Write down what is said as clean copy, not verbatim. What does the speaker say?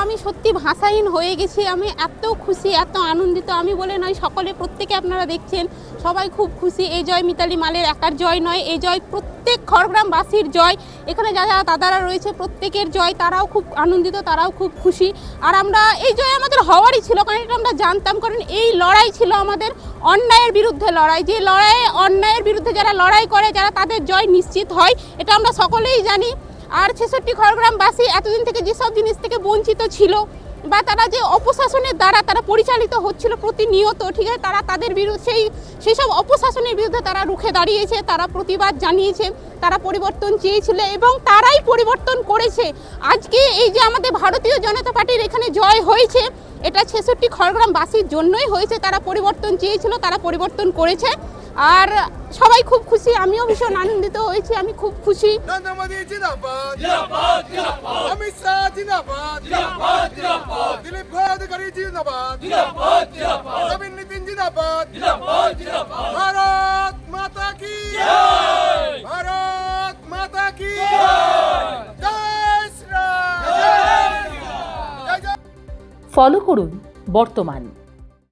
আমি সত্যি ভাষাহীন হয়ে গেছি। আমি এত খুশি, এত আনন্দিত, আমি বলে নয়, সকলে প্রত্যেকে আপনারা দেখছেন সবাই খুব খুশি। এই জয় মিতালি মালের একার জয় নয়, এই জয় প্রত্যেক খড়গ্রামবাসীর জয়। এখানে যারা দাদারা রয়েছে প্রত্যেকের জয়, তারাও খুব আনন্দিত, তারাও খুব খুশি। আর আমরা এই জয় আমাদের হওয়ারই ছিল, কারণ এটা আমরা জানতাম, কারণ এই লড়াই ছিল আমাদের অন্যায়ের বিরুদ্ধে লড়াই। যে লড়াই, অন্যায়ের বিরুদ্ধে যারা লড়াই করে, যারা তাদের জয় নিশ্চিত হয়, এটা আমরা সকলেই জানি। আর 66 খড়গ্রামবাসী এতদিন থেকে যেসব জিনিস থেকে বঞ্চিত ছিল, বা তারা যে অপশাসনের দ্বারা তারা পরিচালিত হচ্ছিল প্রতিনিয়ত, ঠিক আছে, তারা তাদের বিরুদ্ধে সেই সব অপশাসনের বিরুদ্ধে তারা রুখে দাঁড়িয়েছে, তারা প্রতিবাদ জানিয়েছে, তারা পরিবর্তন চেয়েছিল এবং তারাই পরিবর্তন করেছে। আজকে এই যে আমাদের ভারতীয় জনতা পার্টির এখানে জয় হয়েছে, এটা 66 খড়গ্রামবাসীর জন্যই হয়েছে। তারা পরিবর্তন চেয়েছিল, তারা পরিবর্তন করেছে। আর সবাই খুব খুশি, আমিও ভীষণ আনন্দিত হয়েছি, আমি খুব খুশি। নরেন্দ্র মোদী জিন্দাবাদ, জিন্দাবাদ, জিন্দাবাদ। অমিত শাহ জিন্দাবাদ, জিন্দাবাদ, জিন্দাবাদ। দিলীপ ঘোষ অধিকারী জিন্দাবাদ, জিন্দাবাদ, জিন্দাবাদ। নবীন নিতিন জিন্দাবাদ, জিন্দাবাদ, জিন্দাবাদ। ভারত মাতা কি জয়, ভারত মাতা কি জয়, জয় শ্রী রাম, জয় জয়। ফলো করুন বর্তমান।